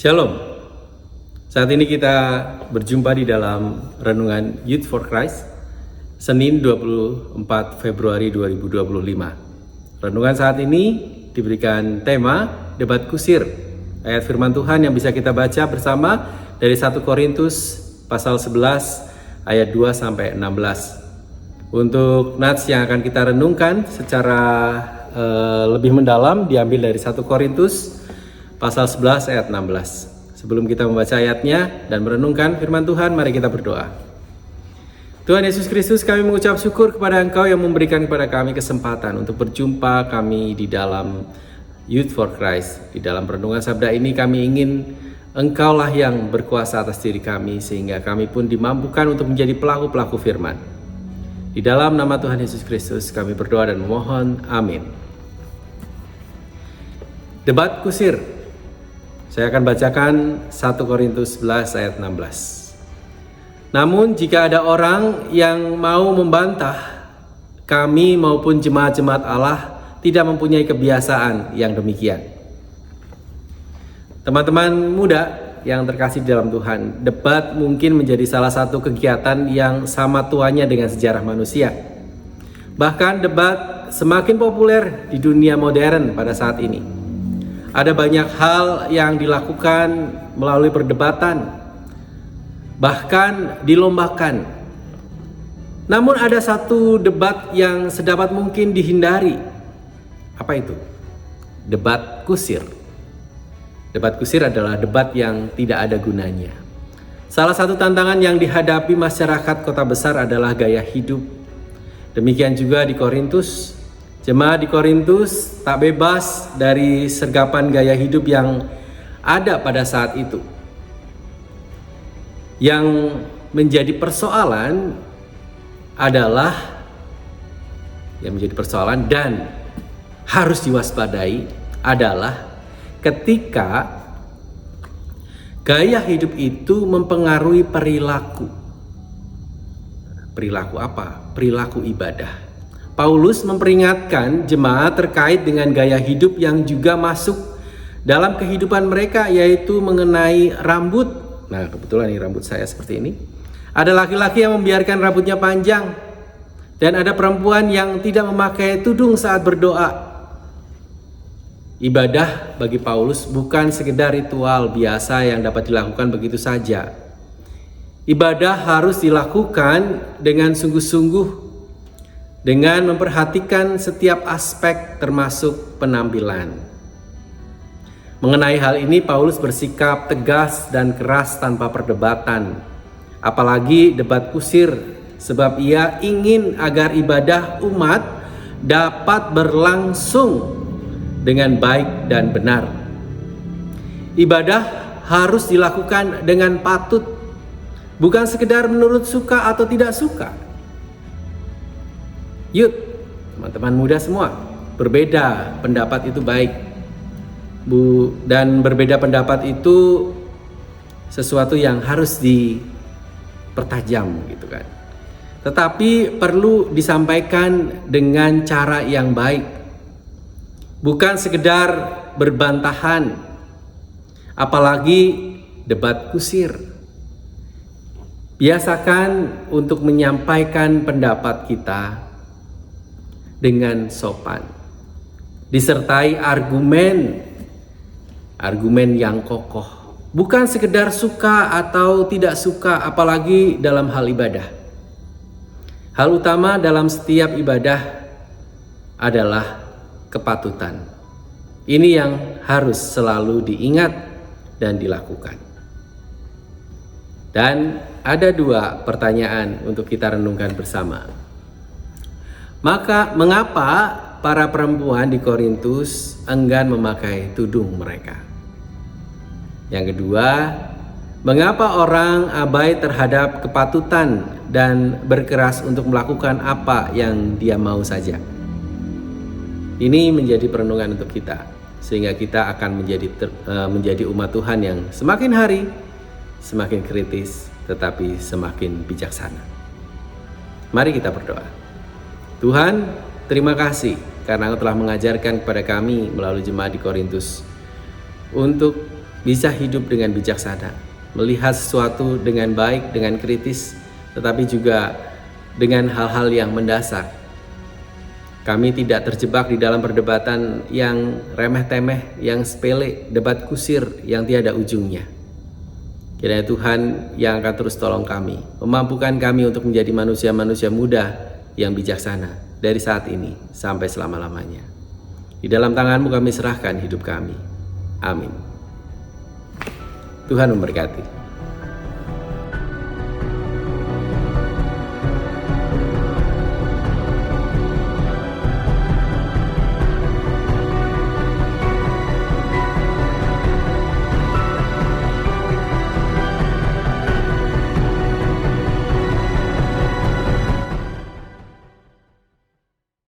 Shalom. Saat ini kita berjumpa di dalam renungan Youth for Christ, Senin 24 Februari 2025. Renungan saat ini diberikan tema debat kusir. Ayat firman Tuhan yang bisa kita baca bersama dari 1 Korintus pasal 11 ayat 2 sampai 16. Untuk nats yang akan kita renungkan secara lebih mendalam diambil dari 1 Korintus pasal 11 ayat 16. Sebelum kita membaca ayatnya dan merenungkan firman Tuhan, mari kita berdoa. Tuhan Yesus Kristus, kami mengucap syukur kepada Engkau yang memberikan kepada kami kesempatan untuk berjumpa kami di dalam Youth for Christ. Di dalam renungan sabda ini kami ingin Engkaulah yang berkuasa atas diri kami, sehingga kami pun dimampukan untuk menjadi pelaku-pelaku firman. Di dalam nama Tuhan Yesus Kristus kami berdoa dan memohon, amin. Debat kusir. Saya akan bacakan 1 Korintus 11 ayat 16. Namun jika ada orang yang mau membantah, kami maupun jemaat-jemaat Allah tidak mempunyai kebiasaan yang demikian. Teman-teman muda yang terkasih di dalam Tuhan, debat mungkin menjadi salah satu kegiatan yang sama tuanya dengan sejarah manusia. Bahkan debat semakin populer di dunia modern pada saat ini. Ada banyak hal yang dilakukan melalui perdebatan, bahkan dilombakan. Namun ada satu debat yang sedapat mungkin dihindari. Apa itu? Debat kusir. Debat kusir adalah debat yang tidak ada gunanya. Salah satu tantangan yang dihadapi masyarakat kota besar adalah gaya hidup. Demikian juga di Korintus. Jemaat di Korintus tak bebas dari sergapan gaya hidup yang ada pada saat itu. Yang menjadi persoalan adalah dan harus diwaspadai adalah ketika gaya hidup itu mempengaruhi perilaku. Perilaku apa? Perilaku ibadah. Paulus memperingatkan jemaat terkait dengan gaya hidup yang juga masuk dalam kehidupan mereka, yaitu mengenai rambut. Nah, kebetulan ini rambut saya seperti ini. Ada laki-laki yang membiarkan rambutnya panjang, dan ada perempuan yang tidak memakai tudung saat berdoa. Ibadah bagi Paulus bukan sekedar ritual biasa yang dapat dilakukan begitu saja. Ibadah harus dilakukan dengan sungguh-sungguh, dengan memperhatikan setiap aspek termasuk penampilan. Mengenai hal ini Paulus bersikap tegas dan keras tanpa perdebatan, apalagi debat kusir, sebab ia ingin agar ibadah umat dapat berlangsung dengan baik dan benar. Ibadah harus dilakukan dengan patut, bukan sekedar menurut suka atau tidak suka. Yuk, teman-teman muda semua, berbeda pendapat itu baik. Dan berbeda pendapat itu sesuatu yang harus dipertajam gitu kan. Tetapi perlu disampaikan dengan cara yang baik. Bukan sekedar berbantahan, apalagi debat kusir. Biasakan untuk menyampaikan pendapat kita dengan sopan, disertai argumen yang kokoh, bukan sekedar suka atau tidak suka, apalagi dalam hal ibadah. Hal utama dalam setiap ibadah adalah kepatutan. Ini yang harus selalu diingat dan dilakukan. Dan ada dua pertanyaan untuk kita renungkan bersama. Mengapa para perempuan di Korintus enggan memakai tudung mereka? Yang kedua, mengapa orang abai terhadap kepatutan dan berkeras untuk melakukan apa yang dia mau saja? Ini menjadi perenungan untuk kita, sehingga kita akan menjadi umat Tuhan yang semakin hari semakin kritis, tetapi semakin bijaksana. Mari kita berdoa. Tuhan, terima kasih karena Engkau telah mengajarkan kepada kami melalui jemaat di Korintus untuk bisa hidup dengan bijaksana, melihat sesuatu dengan baik, dengan kritis, tetapi juga dengan hal-hal yang mendasar. Kami tidak terjebak di dalam perdebatan yang remeh-temeh, yang sepele, debat kusir yang tiada ujungnya. Kiranya Tuhan yang akan terus tolong kami, memampukan kami untuk menjadi manusia-manusia muda yang bijaksana dari saat ini sampai selama-lamanya. Di dalam tangan-Mu kami serahkan hidup kami. Amin. Tuhan memberkati.